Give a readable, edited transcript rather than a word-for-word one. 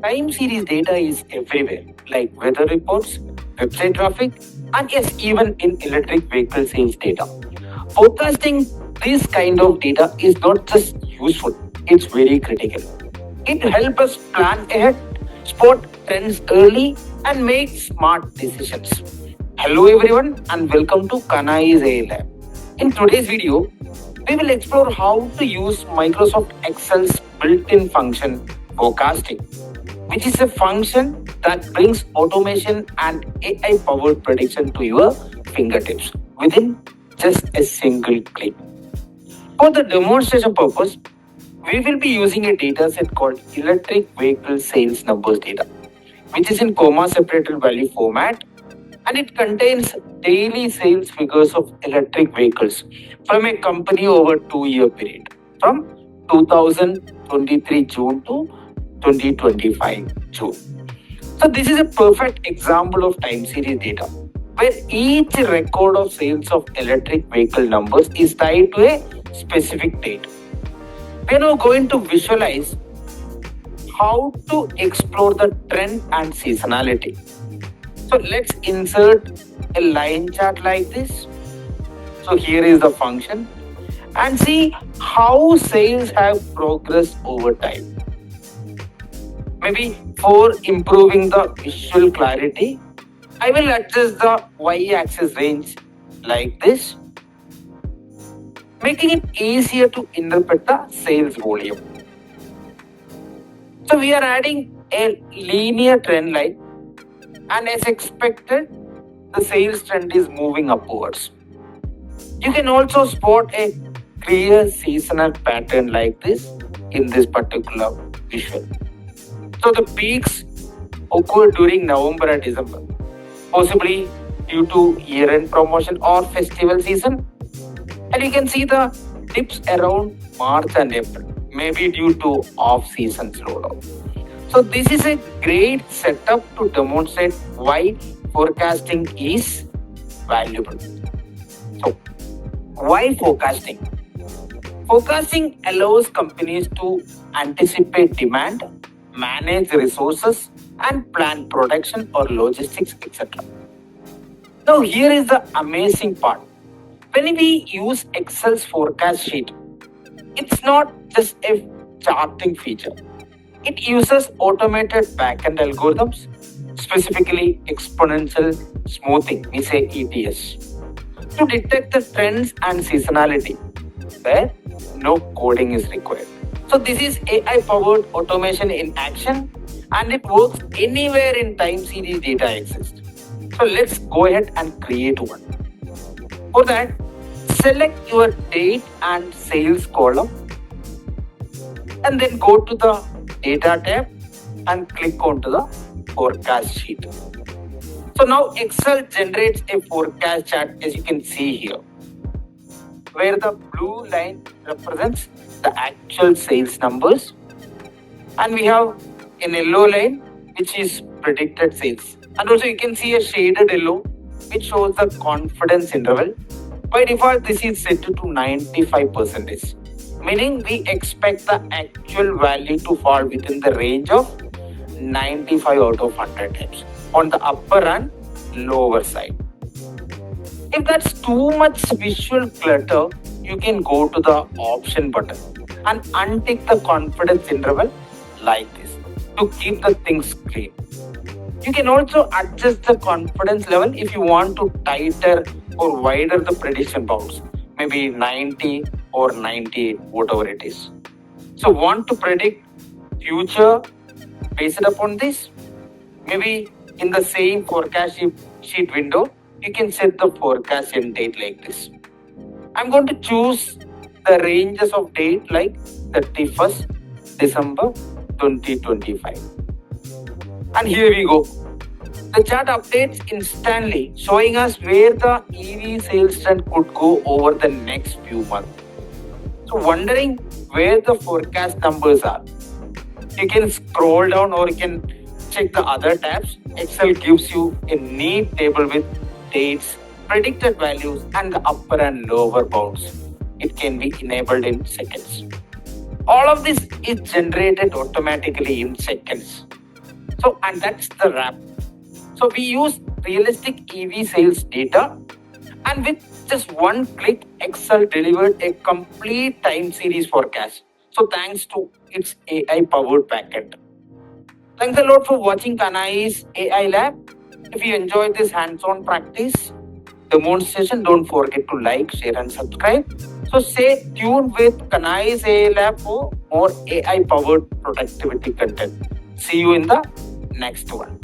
Time series data is everywhere, like weather reports, website traffic, and yes, even in electric vehicle sales data. Forecasting this kind of data is not just useful, it's very critical. It helps us plan ahead, spot trends early, and make smart decisions. Hello everyone and welcome to Kanai's AI Lab. In today's video, we will explore how to use Microsoft Excel's built-in function forecasting, which is a function that brings automation and AI-powered prediction to your fingertips within just a single click. For the demonstration purpose, we will be using a dataset called electric vehicle sales numbers data, which is in comma separated value format, and it contains daily sales figures of electric vehicles from a company over 2-year period from 2023 June to 2025 June. So this is a perfect example of time series data where each record of sales of electric vehicle numbers is tied to a specific date. We are now going to visualize how to explore the trend and seasonality. So let's insert a line chart like this. So here is the function and see how sales have progressed over time. Maybe for improving the visual clarity, I will adjust the y-axis range like this, making it easier to interpret the sales volume. So we are adding a linear trend line, and as expected, the sales trend is moving upwards. You can also spot a clear seasonal pattern like this in this particular visual. So the peaks occur during November and December, possibly due to year-end promotion or festival season. And you can see the dips around March and April, maybe due to off-season slowdown. So this is a great setup to demonstrate why forecasting is valuable. So why forecasting? Forecasting allows companies to anticipate demand, manage resources, and plan production or logistics, etc. Now here is the amazing part. When we use Excel's forecast sheet, it's not just a charting feature. It uses automated backend algorithms, specifically exponential smoothing, we say ETS, to detect the trends and seasonality where no coding is required. So this is AI-powered automation in action, and it works anywhere in time series data exists. So let's go ahead and create one. For that, select your date and sales column and then go to the data tab and click onto the forecast sheet. So now Excel generates a forecast chart, as you can see here, where the blue line represents the actual sales numbers, and we have an yellow line which is predicted sales, and also you can see a shaded yellow which shows the confidence interval. By default this is set to 95%, meaning we expect the actual value to fall within the range of 95 out of 100 times on the upper and lower side. If that's too much visual clutter, you can go to the option button and untick the confidence interval like this to keep the things clean. You can also adjust the confidence level if you want to tighter or wider the prediction bounds, maybe 90 or 98, whatever it is. So want to predict future based upon this? Maybe in the same forecast sheet window, you can set the forecast end date like this. I'm going to choose the ranges of date like 31st December 2025. And here we go. The chart updates instantly, showing us where the EV sales trend could go over the next few months. So wondering where the forecast numbers are, you can scroll down or you can check the other tabs. Excel gives you a neat table with dates, predicted values, and the upper and lower bounds. It can be enabled in seconds. All of this is generated automatically in seconds. So, and that's the wrap. So we use realistic EV sales data, and with just one click, Excel delivered a complete time series forecast. So thanks to its AI powered backend. Thanks a lot for watching Kanai's AI Lab. If you enjoyed this hands-on practice demonstration, don't forget to like, share, and subscribe. So stay tuned with Kanai's AI Lab for more AI powered productivity content. See you in the next one.